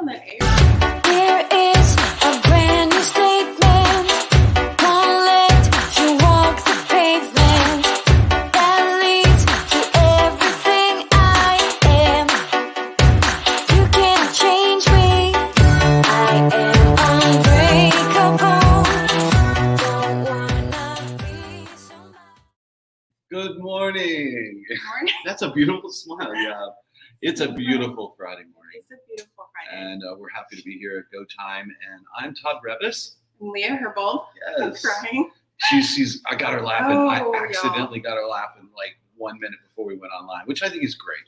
on the air. Here is a brand new statement. Won't let you walk the pavement that leads to everything I am. You can't change me. I am unbreakable. Don't wanna be somebody. Good morning. Good morning. That's a beautiful smile you have. It's a beautiful Friday morning. It's a beautiful Friday. And we're happy to be here at Go Time. And I'm Todd Revis. And Leah Herbold. I'm Yes. crying. I got her laughing. Oh, I accidentally got her laughing like 1 minute before we went online, which I think is great.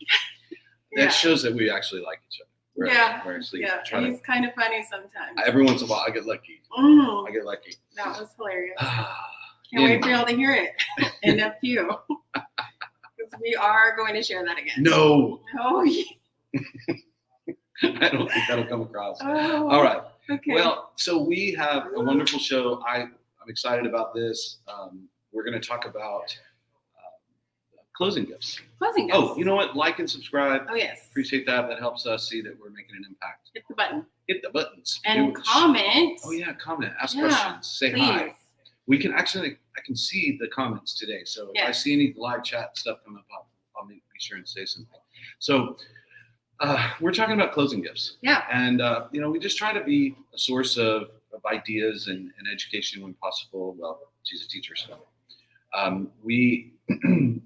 Yeah. That shows that we actually like each other. We're actually trying He's kind of funny sometimes. every once in a while I get lucky. Mm, I get lucky. that was hilarious. Ah, Can't wait for y'all to hear it in a few. Because we are going to share that again. no, Oh, yeah. I don't think that'll come across. Oh, All right. okay. Well, so we have a wonderful show. I'm excited about this. We're going to talk about closing gifts. Closing gifts. Oh, you know what? Like and subscribe. Oh, yes. Appreciate that. That helps us see that we're making an impact. Hit the button. Hit the buttons. And comment. Oh yeah, comment. Ask Yeah, questions. Say please. hi. We can actually. I can see the comments today. So if I Yes. see any live chat stuff come up, I'll be sure and say something. So we're talking about closing gifts. Yeah. And, we just try to be a source of ideas and education when possible. Well, she's a teacher, so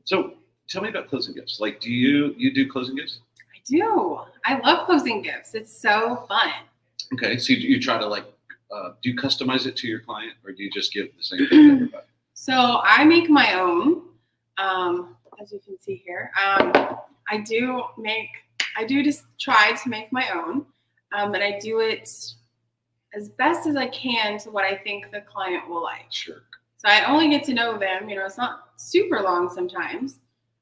so tell me about closing gifts. Like, do you do closing gifts? I do. I love closing gifts. It's so fun. Okay. So you try to do you customize it to your client, or do you just give the same thing to everybody? So I make my own, as you can see here. I do just try to make my own, and I do it as best as I can to what I think the client will like. Sure. So I only get to know them. It's not super long sometimes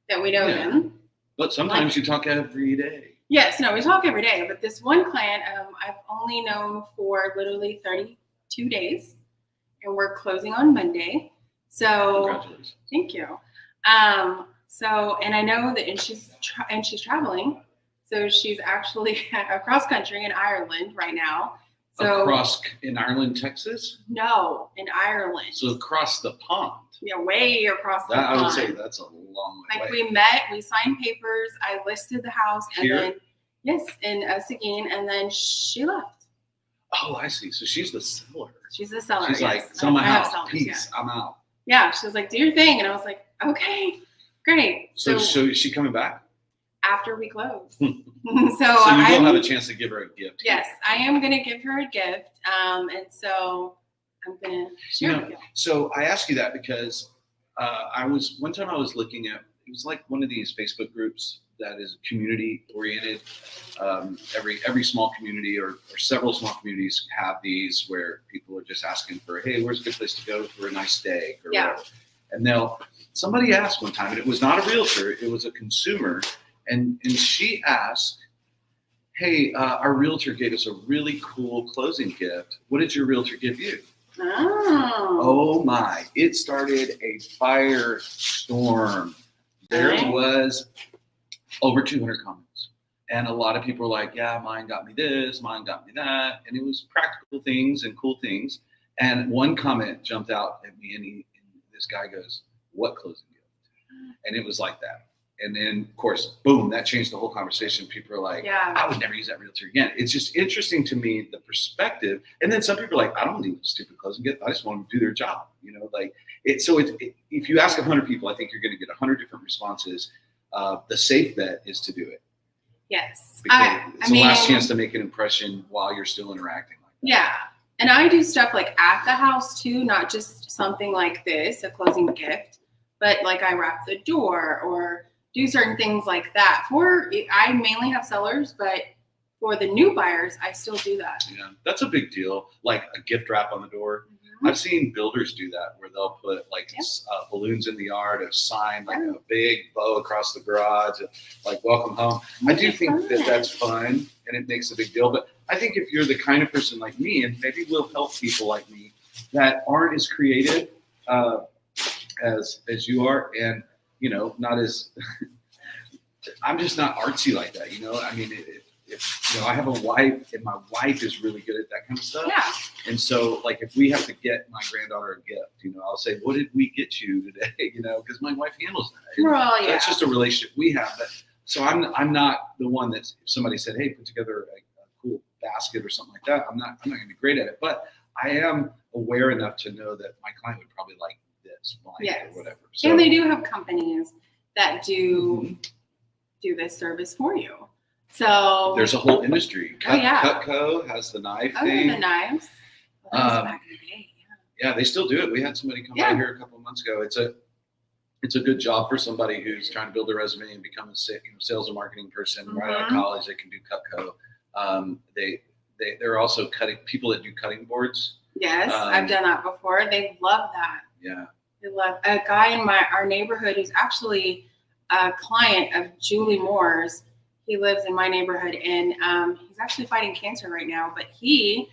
that we know Yeah. them. But sometimes you talk every day. Yes, no, we talk every day. But this one client, I've only known for literally 32 days, and we're closing on Monday. So Congratulations. thank you. And I know that, and she's traveling, so she's actually across country in Ireland right now. So Across in Ireland, Texas? no, in Ireland. So across the pond. Way across the I would pond. say that's a long way. Like we met, we signed papers, I listed the house, and Here? then yes, in Seguin, and then she left. Oh, I see. So she's the seller. She's the seller. She's yes. like, sell my I have house. sellers, Peace. I'm out. Yeah, she was like, do your thing, and I was like, okay, great. So is she coming back? After we close, So so you will have a chance to give her a gift. Yes, I am going to give her a gift, and so I'm going to share it with you. So I ask you that because one time I was looking at, it was like one of these Facebook groups that is community oriented. Every small community or several small communities have these where people are just asking for, hey, where's a good place to go for a nice day or Yeah. whatever. And somebody asked one time, and it was not a realtor, it was a consumer, and she asked, hey, our realtor gave us a really cool closing gift. What did your realtor give you? Oh my, it started a firestorm. There Okay. was over 200 comments. And a lot of people were like, yeah, mine got me this, mine got me that. And it was practical things and cool things. And one comment jumped out at me, and this guy goes, what closing gift? And it was like that. And then, of course, boom, that changed the whole conversation. People are like, Yeah. I would never use that realtor again. It's just interesting to me, the perspective. And then some people are like, I don't need a stupid closing gift. I just want them to do their job. If you ask 100 people, I think you're going to get 100 different responses. The safe bet is to do it. Yes. Because it's the last chance to make an impression while you're still interacting like that. Yeah. And I do stuff like at the house too, not just something like this, a closing gift, but like I wrap the door or do certain things like that. I mainly have sellers, but for the new buyers, I still do that. Yeah, that's a big deal. Like a gift wrap on the door. Mm-hmm. I've seen builders do that where they'll put balloons in the yard, a sign, like a big bow across the garage, like welcome home. I do think that that's fun and it makes a big deal. But I think if you're the kind of person like me, and maybe we'll help people like me that aren't as creative as you are, and not as I'm just not artsy like that. I mean, I have a wife, and my wife is really good at that kind of stuff. Yeah. And so, like, if we have to get my granddaughter a gift, I'll say, "What did we get you today?" Because my wife handles that. And Well, yeah. That's just a relationship we have. But so I'm not the one that if somebody said, "Hey, put together a cool basket or something like that." I'm not going to be great at it, but I am aware enough to know that my client would probably like this blanket or whatever. So, and they do have companies that do this service for you. So there's a whole industry. yeah. Cutco has the knife the thing. knives. Well, that was back in the day. Yeah, they still do it. We had somebody come by here a couple of months ago. It's a good job for somebody who's trying to build a resume and become a sales and marketing person right out of college. They can do Cutco. They're also cutting people that do cutting boards. Yes, I've done that before. They love that. Yeah. They love a guy in our neighborhood who's actually a client of Julie Moore's. He lives in my neighborhood, and he's actually fighting cancer right now. But he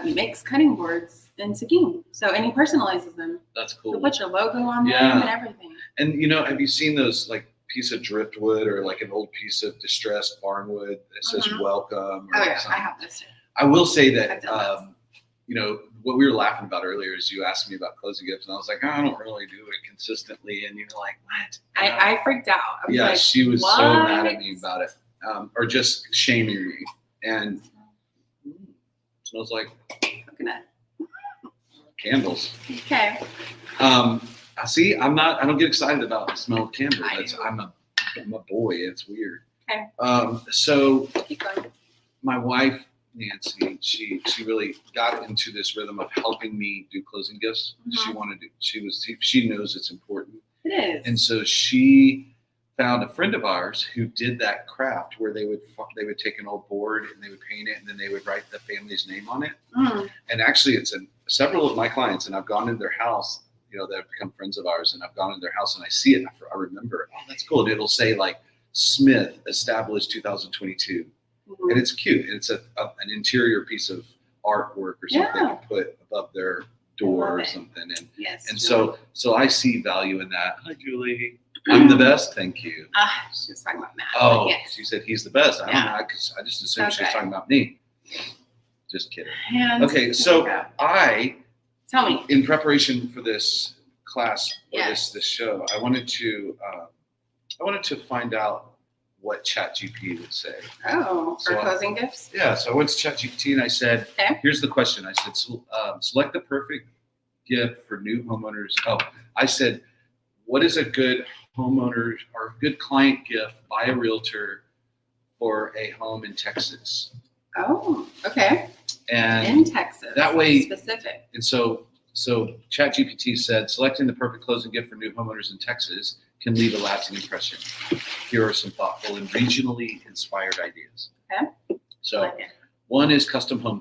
makes cutting boards in Seguin. And he personalizes them. That's cool. He'll put your logo on them and everything. And have you seen those like piece of driftwood or like an old piece of distressed barnwood that says welcome? Or I something? have this too. I will say that what we were laughing about earlier is you asked me about closing gifts, and I was like, I don't really do it consistently, and you're like, what? I freaked out. I was like, she was what? so mad at me about it, or just shaming me, and smells like coconut candles. Okay. See, I don't get excited about the smell of candles. I'm a boy. It's weird. Okay. So Keep going. my wife, Nancy, she really got into this rhythm of helping me do closing gifts. She knows it's important. It is. And so she found a friend of ours who did that craft where they would take an old board and they would paint it, and then they would write the family's name on it. And actually it's several of my clients, and I've gone into their house, that have become friends of ours, and I've gone into their house and I see it. I remember, oh, that's cool. And it'll say like Smith established 2022. And it's cute. And it's an interior piece of artwork or something they can put above their door or something. And so I see value in that. Hi, Julie. I'm the best. Thank you. She was talking about Matt. Oh, yes. she said he's the best. I don't know, because I just assumed she was talking about me. Just kidding. And okay, so tell me. In preparation for this class, for this show, I wanted to find out what ChatGPT would say. Oh, for closing gifts? Yeah, so I went to ChatGPT and I said, here's the question. I said, select the perfect gift for new homeowners. Oh, I said, what is a good homeowner or good client gift by a realtor for a home in Texas? Oh, okay. And in Texas. That way, specific. And so ChatGPT said, selecting the perfect closing gift for new homeowners in Texas can leave a lasting impression. Here are some thoughtful and regionally inspired ideas. Okay. So one is custom home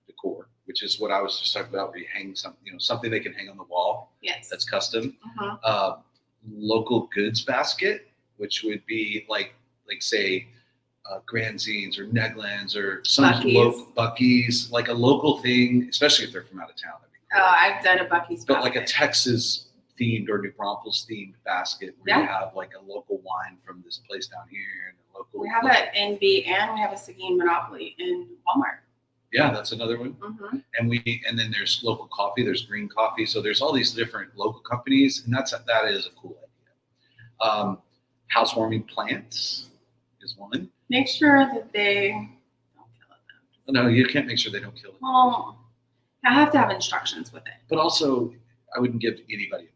decor, which is what I was just talking about, where you hang something they can hang on the wall. Yes. That's custom. Local goods basket, which would be like say Grand Zines or Neglands or some Buc-ee's, like a local thing, especially if they're from out of town. Cool. Oh, I've done a Buc-ee's basket. But like a Texas themed or New Braunfels themed basket where you have like a local wine from this place down here and a local. We have an NB and we have a Seguin Monopoly in Walmart. Yeah, that's another one. And then there's local coffee. There's green coffee. So there's all these different local companies, and that is a cool idea. Housewarming plants is one. Make sure that they don't kill it. No, you can't make sure they don't kill it. Well, I have to have instructions with it. But also, I wouldn't give anybody a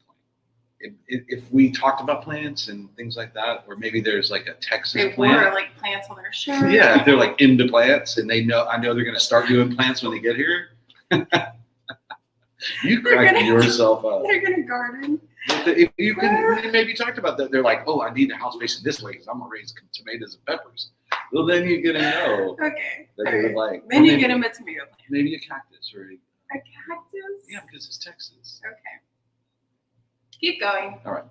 plant. If we talked about plants and things like that, or maybe there's like a Texas plant. Or like plants on their shirt. Yeah, if they're like into plants and I know they're going to start doing plants when they get here. You crack yourself up. They're going to garden. If you can, maybe talked about that. They're like, oh, I need a house facing this way because I'm going to raise tomatoes and peppers. Well, then you're going to know. Okay. That they would like. Then you get them a tomato plant. Maybe a cactus or a cactus? Yeah, because it's Texas. Okay. Keep going. All right.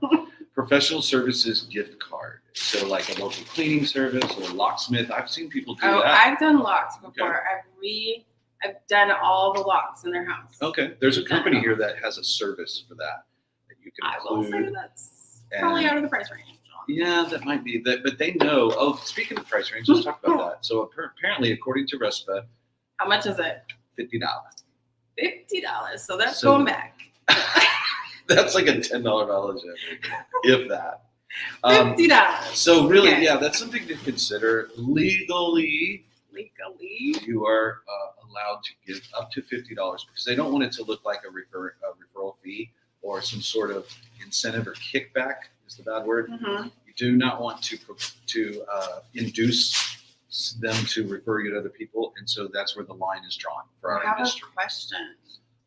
Professional services gift card. So like a local cleaning service or a locksmith. I've seen people do that. I've done locks before. Okay. I've done all the locks in their house. Okay. There's a company here that has a service for that you can include. I will say that's probably out of the price range. Yeah, that might be that, but they know. Oh, speaking of price range, let's talk about that. So apparently, according to RESPA, How much is it? $50. $50. So that's So- going back. That's like a $10 mileage, if that. $50. So really, Okay. yeah, that's something to consider. Legally, you are allowed to give up to $50 because they don't want it to look like a referral fee or some sort of incentive or kickback is the bad word. Mhm. You do not want to induce them to refer you to other people, and so that's where the line is drawn for I our have industry. a question.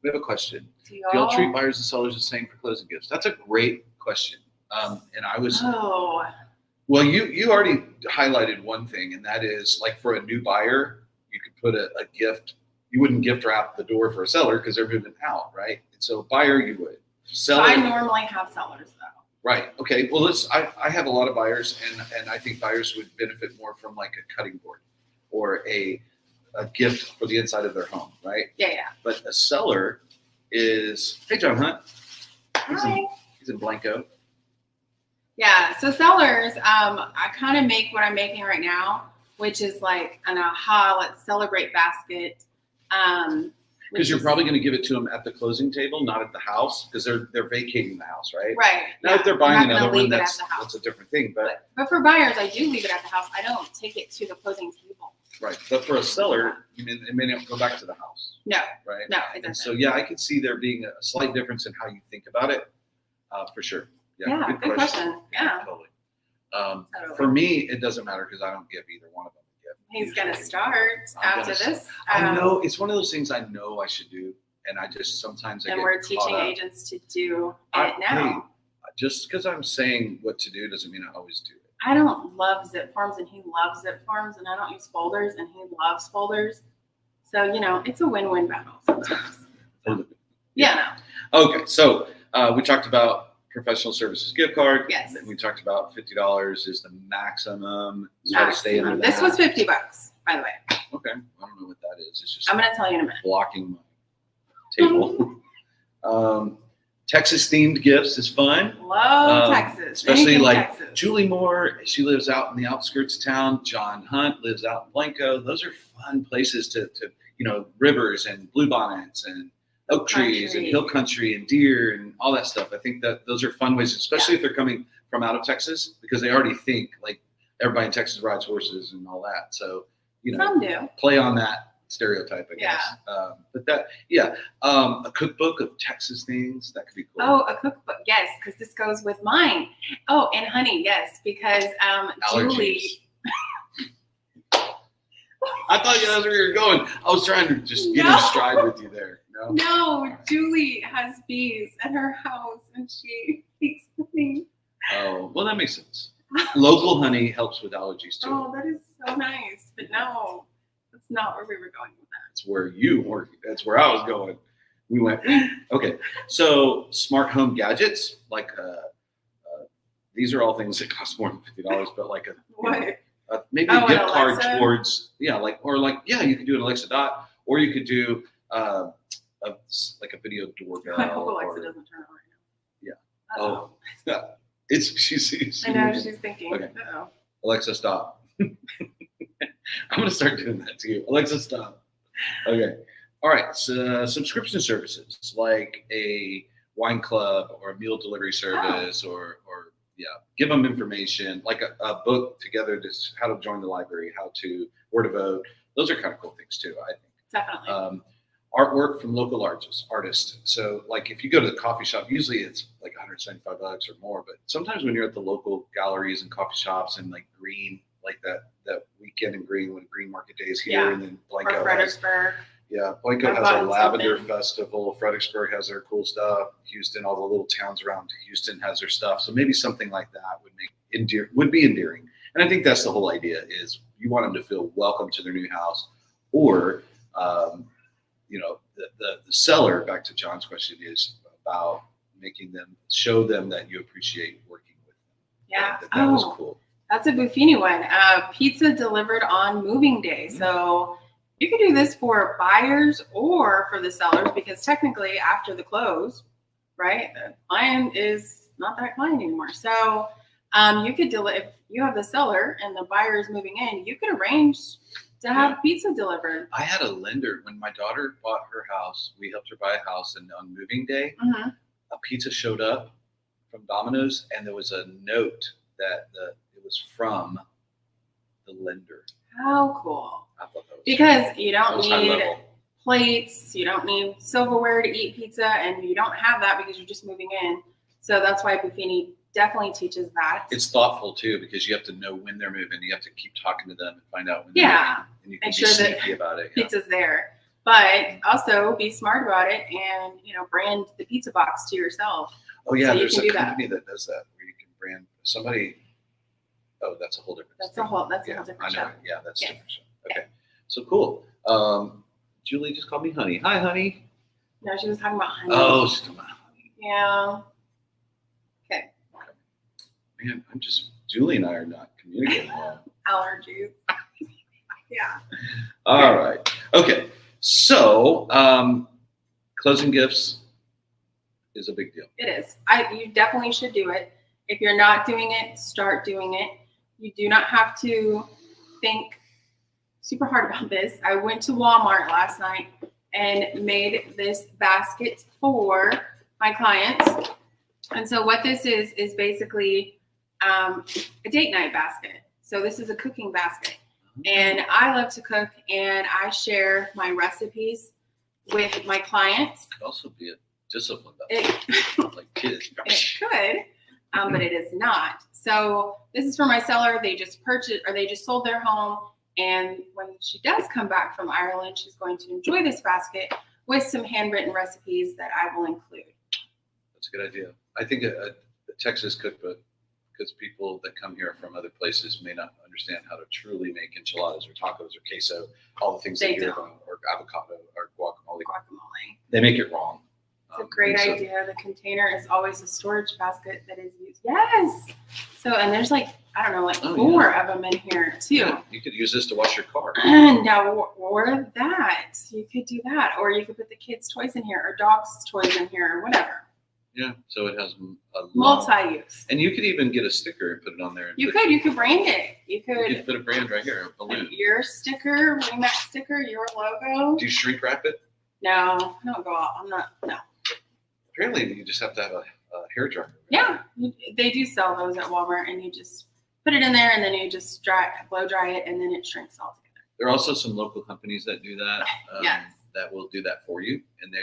We have a question. Do Do y'all treat y'all? buyers and sellers the same for closing gifts? That's a great question. And I was Oh, well, you already highlighted one thing, and that is like for a new buyer, you could put a gift. You wouldn't gift wrap the door for a seller because they're moving out, right? And so buyer, you would. so Seller, I normally have sellers though. right? Okay. Well, I have a lot of buyers, and I think buyers would benefit more from like a cutting board or a gift for the inside of their home, right? Yeah. But a seller is, hey, John Hunt. Hi. He's in Blanco. Yeah. So sellers, I kind of make what I'm making right now, which is like an aha, let's celebrate basket. Because you're probably going to give it to them at the closing table, not at the house, because they're vacating the house, right? right. Now, yeah. if they're I'm buying not gonna another one, leave it at that's the house. a different thing. But But for buyers, I do leave it at the house. I don't take it to the closing table. right, but for a seller, it may not go back to the house, No, right? no, it And doesn't. so, yeah, I could see there being a slight difference in how you think about it, for sure. Yeah, good question. Yeah. Totally. Totally. For me, it doesn't matter because I don't give either one of them a gift. He's gonna usually. start I'm after gonna this. I know it's one of those things I know I should do, and I just sometimes I And get we're caught teaching up. agents to do I- it now. hey, just because I'm saying what to do doesn't mean I always do it. I don't love zip forms, and he loves zip forms, and I don't use folders, and he loves folders. So it's a win-win battle sometimes. Yeah, no. Okay, so we talked about professional services gift card. Yes. Then we talked about $50 is the maximum. Try to stay under Maximum. This that. was $50, by the way. Okay, I don't know what that is. It's just I'm gonna tell you in a minute. blocking my table. Texas themed gifts is fun. Love Texas, especially anything like Texas. Julie Moore. She lives out in the outskirts of town. John Hunt lives out in Blanco. Those are fun places to rivers and bluebonnets and oak trees and Country. hill country and deer and all that stuff. I think that those are fun ways, especially if they're coming from out of Texas, because they already think like everybody in Texas rides horses and all that. So Some do. play on that stereotype, I guess. But that, a cookbook of Texas things that could be cool. Oh, a cookbook, yes, because this goes with mine. Oh, and honey, yes, because Julie. I thought that's where you were going. I was trying to just get in stride with you there. No. No, Julie has bees at her house, and she makes honey. Oh, well, that makes sense. Local honey helps with allergies too. Oh, that is so nice. But no, that's not where we were going with that. That's where you were. That's where I was going. We went. Okay, so smart home gadgets like these are all things that cost more than $50, but like What? maybe Oh, a an gift card Alexa? towards you could do an Alexa Dot, or you could do like a video doorbell. I hope Alexa or, doesn't turn on right now. Yeah. Uh-oh. yeah, it's she's I know she's thinking. Okay. Uh-oh. Alexa, stop. I'm gonna start doing that to you. Alexa, stop. Okay. All right. So subscription services like a wine club or a meal delivery service or give them information like a book together, just how to join the library, where to vote. Those are kind of cool things too, I think. Definitely. Artwork from local artists. So like if you go to the coffee shop, usually it's like $175 or more, but sometimes when you're at the local galleries and coffee shops and like Green, like that weekend in Green when Green Market Day is here, Yeah. and then or Blanco has, Fredericksburg. Blanco I've has a gotten lavender something. festival. Fredericksburg has their cool stuff. Houston, all the little towns around Houston has their stuff. So maybe something like that would be endearing. And I think that's the whole idea is you want them to feel welcome to their new house, or the seller, back to John's question, is about show them that you appreciate working with them. Yeah. That was cool. That's a Buffini one. Pizza delivered on moving day. So you can do this for buyers or for the sellers, because technically after the close, right, the client is not that client anymore. So You could if you have the seller and the buyer is moving in, you could arrange to have pizza delivered. I had a lender when my daughter bought her house. We helped her buy a house, and on moving day, a pizza showed up from Domino's, and there was a note that it was from the lender. How cool! I thought that was Because you don't was high need level. plates, you don't need silverware to eat pizza, and you don't have that because you're just moving in. So that's why Buffini definitely teaches that. It's thoughtful too, because you have to know when they're moving. You have to keep talking to them and find out when they're Yeah. moving. And you can Make be sure that sneaky about it. Yeah. Pizza's there, but also be smart about it and brand the pizza box to yourself. Oh yeah, So you there's can a do that. company that does that where you can brand somebody. Oh, that's a whole different. That's thing. a whole I different know. show. Yeah, that's a Yes. different show. Okay, so cool. Julie just called me honey. Hi, honey. No, she was talking about honey. Oh, she's talking about honey. Yeah. Okay. Man, Julie and I are not communicating well. Allergies. Yeah. All right. Okay. So, closing gifts is a big deal. It is. You definitely should do it. If you're not doing it, start doing it. You do not have to think super hard about this. I went to Walmart last night and made this basket for my clients. And so what this is basically a date night basket. So this is a cooking basket. And I love to cook, and I share my recipes with my clients. It could also be a discipline, It, like kids. it could, but it is not. So this is for my seller. They just purchased, or they just sold their home. And when she does come back from Ireland, she's going to enjoy this basket with some handwritten recipes that I will include. That's a good idea. I think a Texas cookbook, because people that come here from other places may not understand how to truly make enchiladas or tacos or queso, all the things They they hear don't. about, or avocado or guacamole. Guacamole. They make it wrong. It's a great and so- idea. The container is always a storage basket that is used. Yes. So, and there's like, I don't know, like Oh, 4 of them in here too. Yeah, you could use this to wash your car. Now, or that. You could do that. Or you could put the kids' toys in here or dogs' toys in here or whatever. Yeah, so it has a long, Multi-use. and you could even get a sticker and put it on there. And You put, could brand it. You You could could put a brand right here, a balloon. your sticker, Remax sticker, your logo. Do you shrink wrap it? No, I don't go out. I'm not, no. Apparently, you just have to have a hair dryer. Yeah, they do sell those at Walmart, and you just put it in there, and then you just blow dry it, and then it shrinks all together. There are also some local companies that do that. Yes. That will do that for you, and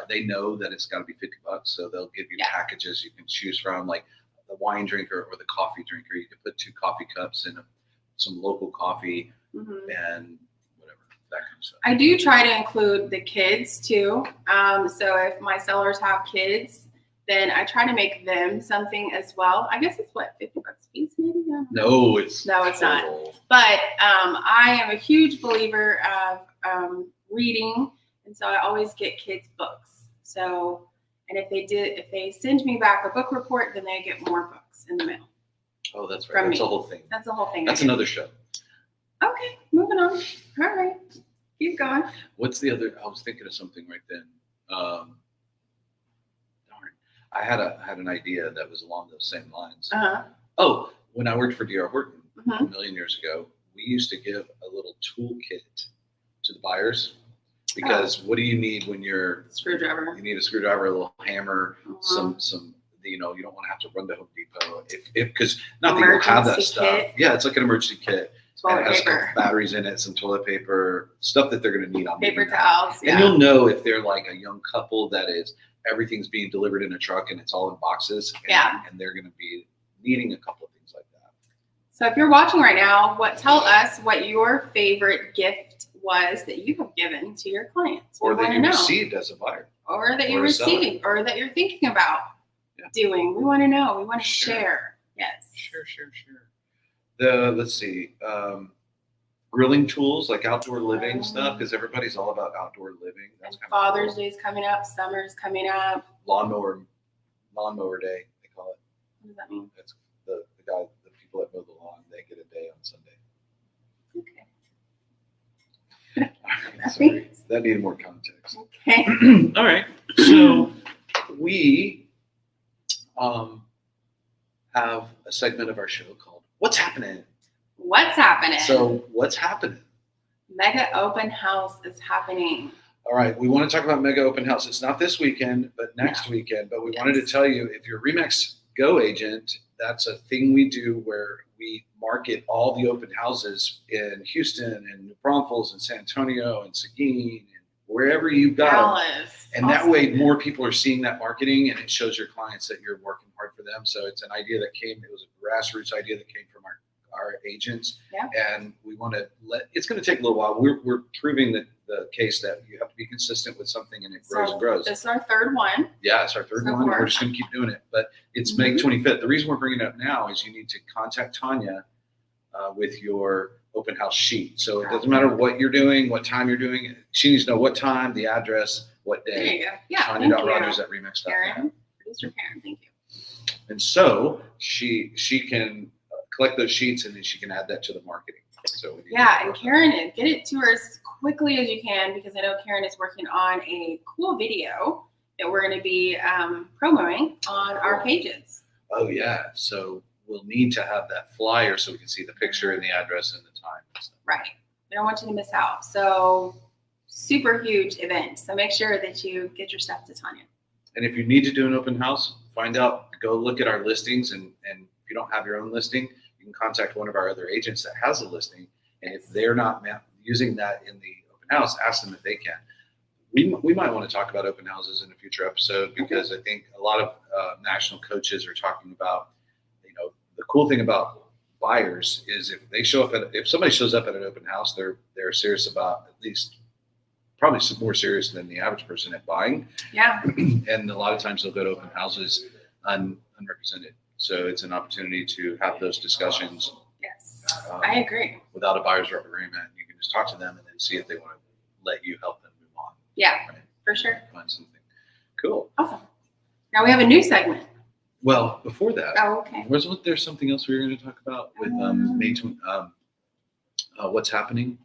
they know that it's got to be $50, so they'll give you Yeah. packages you can choose from, like the wine drinker or the coffee drinker. You can put 2 coffee cups in some local coffee Mhm. and whatever, that kind of stuff. I do try to include the kids too. So if my sellers have kids, then I try to make them something as well. I guess it's what, $50 a piece maybe? I don't know. No, it's No, it's not. total. But I am a huge believer of reading, and so I always get kids books. So, and if they send me back a book report, then they get more books in the mail. Oh, that's right. From That's me. a whole thing. That's the whole thing. That's I do. another show. Okay, moving on. All right, keep going. What's the other? I was thinking of something right then. Darn, I had an idea that was along those same lines. Uh-huh. Oh, when I worked for D.R. Horton Mhm. a million years ago, we used to give a little toolkit to the buyers because what do you need when you're Screwdriver. You need a screwdriver, a little hammer, Uh-huh. some. You don't want to have to run to Home Depot if because not that you don't have that Emergency stuff. kit. Yeah, it's like an emergency kit. And Toilet it has paper. batteries in it, some toilet paper, stuff that they're going to need on Paper moving out. towels. And Yeah. you'll know if they're like a young couple that is everything's being delivered in a truck and it's all in boxes. And, Yeah. and they're going to be needing a couple of things like that. So if you're watching right now, tell us what your favorite gift was that you have given to your clients. Or We that wanna you know. received as a buyer. Or that you or a seller. received, or that you're thinking about Yeah. doing. We want to know. We want to Sure. share. Yes. Sure. Let's see, grilling tools like outdoor living stuff because everybody's all about outdoor living. That's And kind Father's of cool. Day's coming up. Summer's coming up. Lawnmower day, they call it. What does that mean? That's the people that mow the lawn, they get a day on Sunday. Okay. Sorry, that needed more context. Okay. All right, so we have have a segment of our show called What's Happening? What's happening? So what's happening? Mega open house is happening. All right, we want to talk about Mega Open House. It's not this weekend, but next weekend. But we wanted to tell you, if you're a Remax Go agent, that's a thing we do where we market all the open houses in Houston and New Braunfels and San Antonio and Seguin and wherever you've got them. Dallas. And that way more people are seeing that marketing, and it shows your clients that you're working hard for them. So it's an idea that came, it was a grassroots idea that came from our agents. Yeah. And we want to it's going to take a little while. We're proving the case that you have to be consistent with something, and it grows and grows. This is our third one. Yeah, it's our third one. We're just going to keep doing it. But it's May 25th. The reason we're bringing it up now is you need to contact Tanya with your open house sheet. So it doesn't matter what you're doing, what time you're doing it. She needs to know what time, the address, what day. There you go. Yeah. Tanya.rogers@remax.com. Karen. Producer Karen. Thank you. And so she can collect those sheets, and then she can add that to the marketing. So and Karen, get it to her as quickly as you can, because I know Karen is working on a cool video that we're going to be promoting on our pages. Oh yeah, so we'll need to have that flyer so we can see the picture and the address and the time. Right. We don't want you to miss out. So super huge event. So make sure that you get your stuff to Tanya. And if you need to do an open house, find out, go look at our listings, and if you don't have your own listing, you can contact one of our other agents that has a listing. And if they're not using that in the open house, ask them if they can. We might want to talk about open houses in a future episode, because I think a lot of national coaches are talking about, the cool thing about buyers is if somebody shows up at an open house, they're serious about, at least probably more serious than the average person at buying. Yeah. And a lot of times they'll go to open houses unrepresented. So it's an opportunity to have those discussions. Yes, I agree. Without a buyer's rep agreement, you can just talk to them and then see if they want to let you help them move on. Yeah, right? For sure. Find something. Cool. Awesome. Now we have a new segment. Well, before that, okay. Was there something else we were going to talk about with what's happening?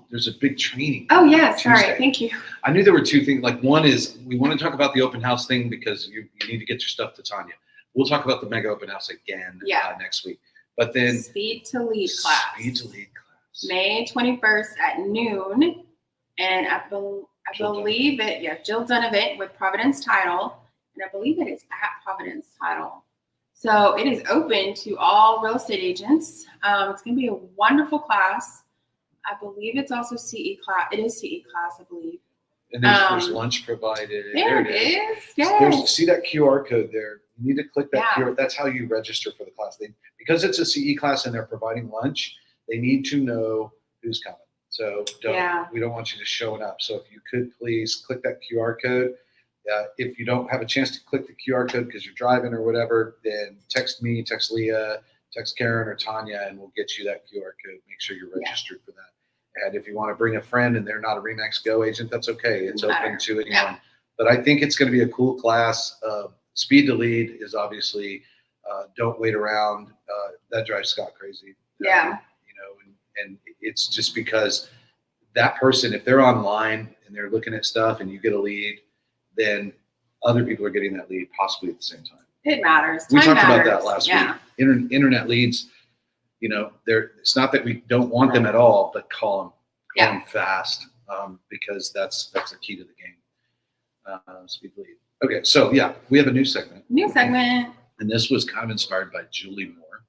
There's a big training. Oh yeah, sorry. Tuesday. Thank you. I knew there were two things. Like, one is we want to talk about the open house thing because you need to get your stuff to Tanya. We'll talk about the mega open house again next week. But then Speed to Lead class. Speed to Lead class. May 21st at noon. And I believe Jill Donovan with Providence Title. And I believe it is at Providence Title. So it is open to all real estate agents. It's going to be a wonderful class. I believe it's also CE class. It is CE class, I believe. And there's lunch provided. There it is. Yes. See that QR code there? You need to click that QR. That's how you register for the class. Because it's a CE class and they're providing lunch, they need to know who's coming. So we don't want you just showing up. So if you could please click that QR code. If you don't have a chance to click the QR code because you're driving or whatever, then text me, text Leah, text Karen or Tanya, and we'll get you that QR code. Make sure you're registered for that. And if you want to bring a friend and they're not a Remax Go agent, that's okay. It's open to anyone. Yeah. But I think it's going to be a cool class. Speed to Lead is obviously don't wait around. That drives Scott crazy. Yeah. And it's just because that person, if they're online and they're looking at stuff and you get a lead, then other people are getting that lead possibly at the same time. It matters. We talked about that last week. Internet leads, it's not that we don't want them at all, but call them fast because that's the key to the game. Speed lead. Okay, so we have a new segment. And this was kind of inspired by Julie Moore,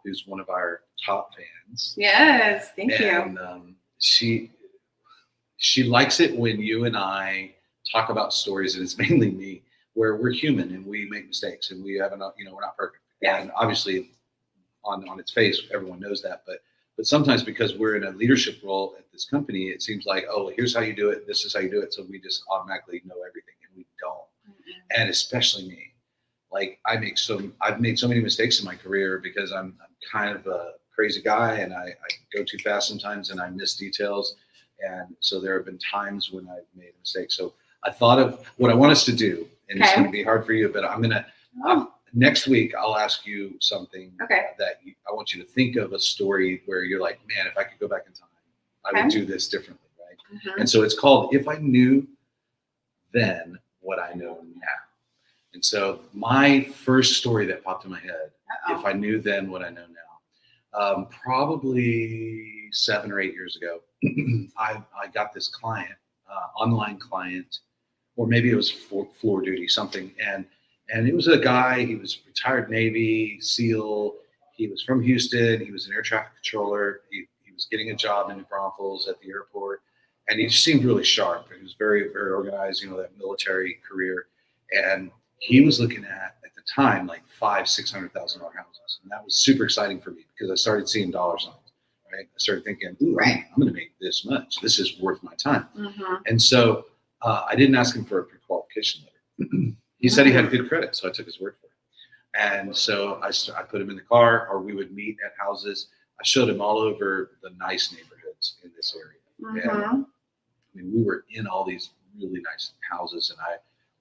who's one of our top fans. Yes, thank you. And she likes it when you and I talk about stories, and it's mainly me, where we're human and we make mistakes and we haven't, we're not perfect. Yeah. And obviously on its face, everyone knows that, but sometimes because we're in a leadership role at this company, it seems like, here's how you do it. This is how you do it. So we just automatically know everything, and we don't. Mm-hmm. And especially me, like I've made so many mistakes in my career because I'm kind of a crazy guy, and I go too fast sometimes and I miss details. And so there have been times when I've made a mistake. So I thought of what I want us to do, and it's going to be hard for you, but I'm going to, next week, I'll ask you something that I want you to think of a story where you're like, man, if I could go back in time, I would do this differently, right? Mm-hmm. And so it's called If I Knew Then What I Know Now. And so my first story that popped in my head, Uh-oh. if I knew then what I know now, probably 7 or 8 years ago, I got this client, online client, or maybe it was floor duty, something. And it was a guy, he was retired Navy SEAL. He was from Houston. He was an air traffic controller. He was getting a job in New Braunfels at the airport. And he just seemed really sharp. He was very, very organized, that military career. And he was looking at the time, like $500,000-$600,000 houses. And that was super exciting for me because I started seeing dollar signs, right? I started thinking, ooh, Right. I'm going to make this much. This is worth my time. Mm-hmm. And so I didn't ask him for a pre-qualification letter. He said he had good credit, so I took his word for it. And so I put him in the car, or we would meet at houses. I showed him all over the nice neighborhoods in this area. Mm-hmm. And I mean, we were in all these really nice houses, and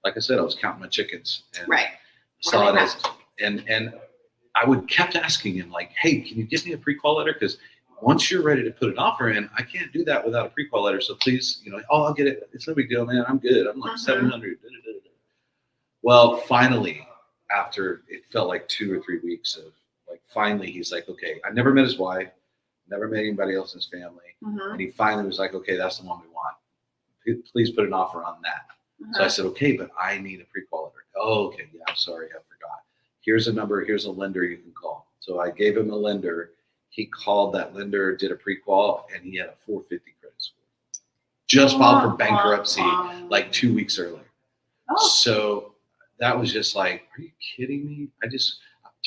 like I said, I was counting my chickens and Right. saw it as, and I would kept asking him, like, hey, can you give me a pre-qual letter? Because once you're ready to put an offer in, I can't do that without a pre-qual letter. So please, I'll get it. It's no big deal, man. I'm good. I'm like 700. Well, finally, after it felt like 2 or 3 weeks of finally, he's like, okay, I never met his wife, never met anybody else in his family. Mm-hmm. And he finally was like, okay, that's the one we want. Please put an offer on that. Uh-huh. So I said, okay, but I need a pre-qual letter. Oh, okay. Yeah, I'm sorry. I forgot. Here's a number. Here's a lender you can call. So I gave him a lender. He called that lender, did a pre-qual, and he had a 450 credit score. Just filed for bankruptcy like 2 weeks earlier. Oh. So that was just like, are you kidding me?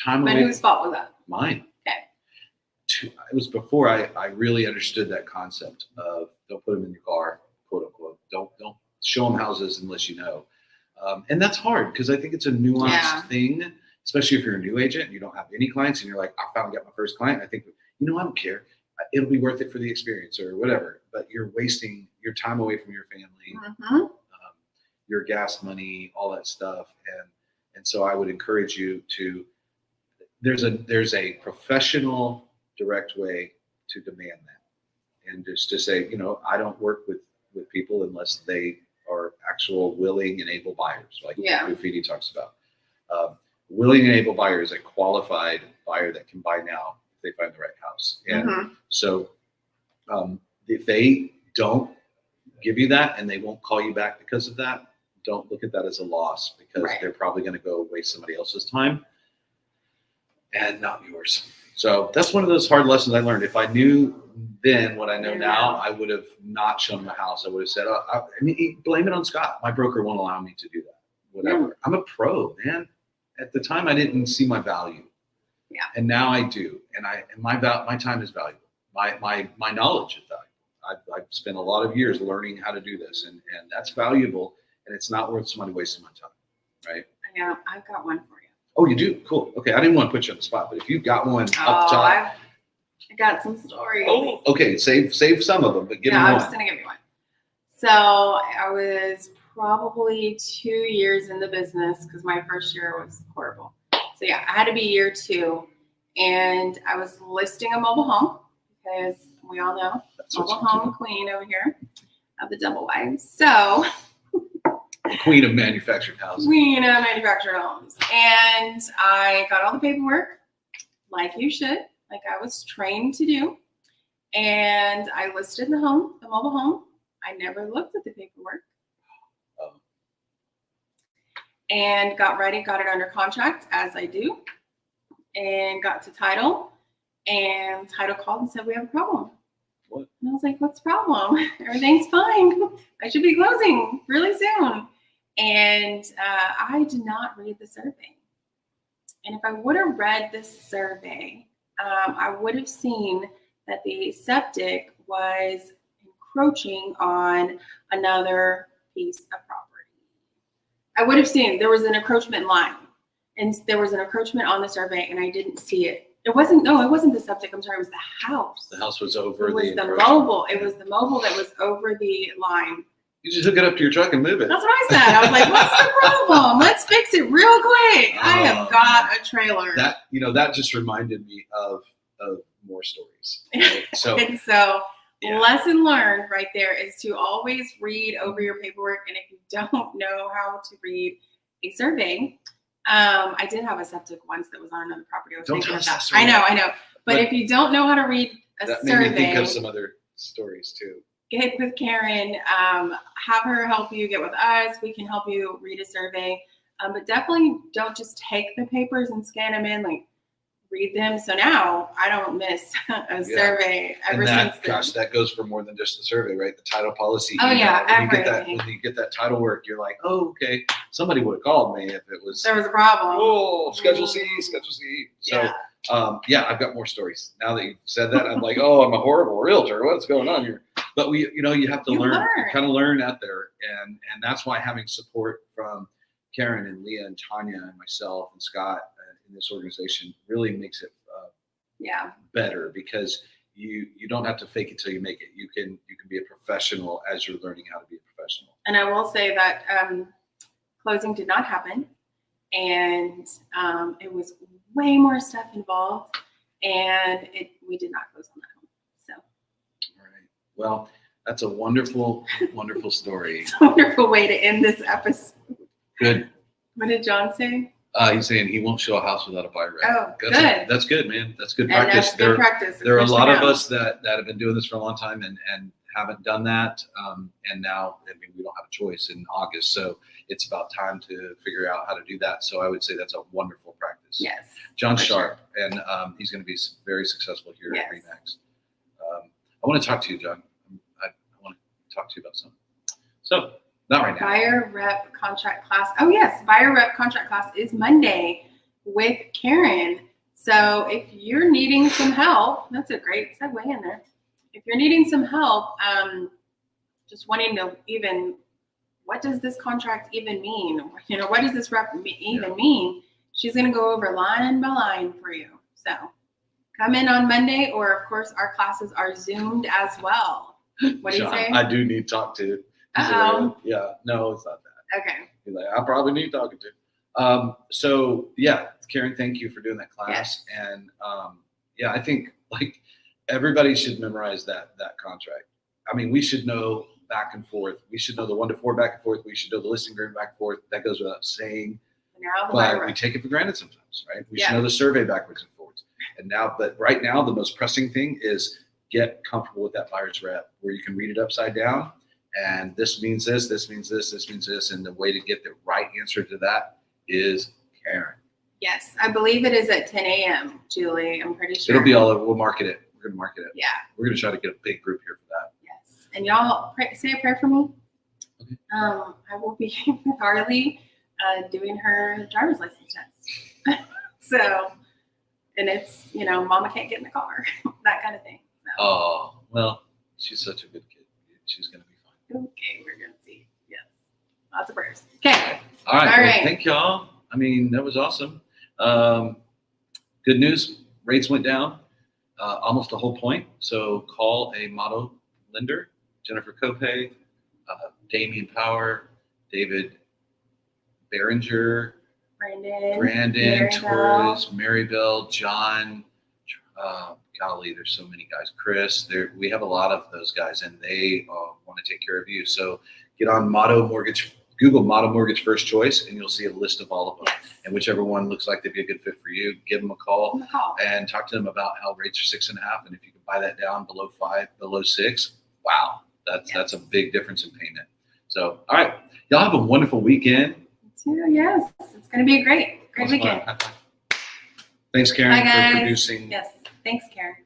Time But away. whose fault was that? Mine. Okay. It was before I really understood that concept of don't put them in your car, quote unquote. Don't show them houses unless you know. And that's hard because I think it's a nuanced thing, especially if you're a new agent and you don't have any clients and you're like, I finally got my first client. I think, I don't care. It'll be worth it for the experience or whatever. But you're wasting your time away from your family, Mm-hmm. your gas money, all that stuff. And so I would encourage you to, there's a professional direct way to demand that. And just to say, I don't work with people unless they are actual willing and able buyers, like Rufini talks about. Willing and able buyer is a qualified buyer that can buy now if they find the right house. And so if they don't give you that and they won't call you back because of that, don't look at that as a loss because they're probably going to go waste somebody else's time and not yours. So that's one of those hard lessons I learned. If I knew then what I know now, I would have not shown him a house. I would have said, blame it on Scott. My broker won't allow me to do that. Whatever. Yeah. I'm a pro, man. At the time, I didn't see my value. Yeah. And now I do. And my time is valuable. My knowledge is valuable. I've spent a lot of years learning how to do this, and that's valuable. And it's not worth somebody wasting my time, right? Yeah, I've got one for you. Oh, you do? Cool. Okay, I didn't want to put you on the spot, but if you've got one off the top. I got some stories. Oh, okay. Save some of them, but give me one. I'm just going to give you one. So I was probably 2 years in the business because my first year was horrible. So yeah, I had to be year 2. And I was listing a mobile home because we all know mobile home queen over here of the double wide. So the queen of manufactured housing. Queen of manufactured homes. And I got all the paperwork like you should, like I was trained to do. And I listed the mobile home. I never looked at the paperwork. And got ready, got it under contract as I do. And got to title. And title called and said, we have a problem. What? And I was like, what's the problem? Everything's fine. I should be closing really soon. And I did not read the survey. And if I would have read this survey, I would have seen that the septic was encroaching on another piece of property. I would have seen there was an encroachment line, and there was an encroachment on the survey, and I didn't see it. It wasn't the septic. I'm sorry, it was the house. The house was over it was the mobile. It was the mobile that was over the line. You just hook it up to your truck and move it. That's what I said. I was like, what's the problem? Let's fix it real quick. I have got a trailer. That just reminded me of more stories. Right? So, and so lesson learned right there is to always read over your paperwork. And if you don't know how to read a survey. I did have a septic once that was on another property. I was Don't thinking tell of us that. that I know. But if you don't know how to read a That made me think survey, of some other stories too. get with Karen, have her help you, get with us. We can help you read a survey. But definitely don't just take the papers and scan them in, like read them. So now I don't miss a survey ever And that, since then. gosh, that goes for more than just the survey, right? The title policy. Oh, yeah, When you get that title work, you're like, oh, okay. Somebody would have called me if it was. There was a problem. Oh, Schedule C. So, I've got more stories. Now that you've said that, I'm like, oh, I'm a horrible realtor. What's going on here? But you have to learn. You kind of learn out there, and that's why having support from Karen and Leah and Tanya and myself and Scott in this organization really makes it better, because you don't have to fake it till you make it. You can be a professional as you're learning how to be a professional. And I will say that closing did not happen, and it was way more stuff involved, and we did not close on that home. So, all right. Well, that's a wonderful, wonderful story. It's a wonderful way to end this episode. Good. What did John say? He's saying he won't show a house without a buyer rep. Oh, good. That's good, man. That's good And practice. that's good practice. There are a lot of us that have been doing this for a long time and haven't done that. And now, we don't have a choice in August. So it's about time to figure out how to do that. So I would say that's a wonderful practice. Yes. John Sharp, and he's going to be very successful here at Remax. I want to talk to you, John. I want to talk to you about something. So, not right now. Buyer rep contract class. Oh, yes. Buyer rep contract class is Monday with Karen. So if you're needing some help, that's a great segue in there. If you're needing some help, just wanting to what does this contract even mean? What does this rep even mean? She's going to go over line by line for you. So come in on Monday, or of course, our classes are Zoomed as well. What do you say? I do need to talk to. Yeah, no, it's not that. Okay. He's like, I probably need talking to. Karen, thank you for doing that class. Yes. And I think everybody should memorize that contract. We should know back and forth. We should know the 1-4 back and forth. We should know the listing agreement back and forth. That goes without saying. But we take it for granted sometimes, right? We should know the survey backwards and forwards. But right now, the most pressing thing is get comfortable with that buyer's rep, where you can read it upside down. And this means this, this means this, this means this. And the way to get the right answer to that is Karen. Yes, I believe it is at 10 a.m., Julie. I'm pretty sure. It'll be all over. We'll market it. We're going to market it. Yeah. We're going to try to get a big group here for that. Yes. And y'all say a prayer for me. Okay. I will be with Harley doing her driver's license test. And it's, mama can't get in the car, that kind of thing. So. Oh, well, she's such a good kid. She's going to be fine. Okay, we're going to see. Yes. Lots of prayers. Okay. All right. Well, thank y'all. That was awesome. Good news. Rates went down almost a whole point. So call a Motto lender, Jennifer Copay, Damian Power, David Behringer, Brandon, Torres, Marybelle, John, golly, there's so many guys. Chris, we have a lot of those guys, and they want to take care of you. So get on Motto Mortgage, Google Motto Mortgage First Choice, and you'll see a list of all of them. Yes. And whichever one looks like they'd be a good fit for you, give them a call and talk to them about how rates are 6.5, and if you can buy that down below 5, below 6, wow, that's a big difference in payment. So, all right, y'all have a wonderful weekend. Yes, it's going to be a great weekend. Thanks, Karen, Bye, guys. for producing. Yes, thanks, Karen.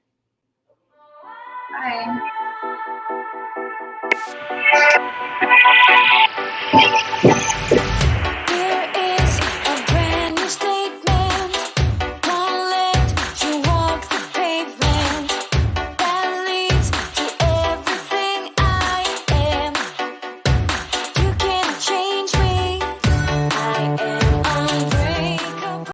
Bye.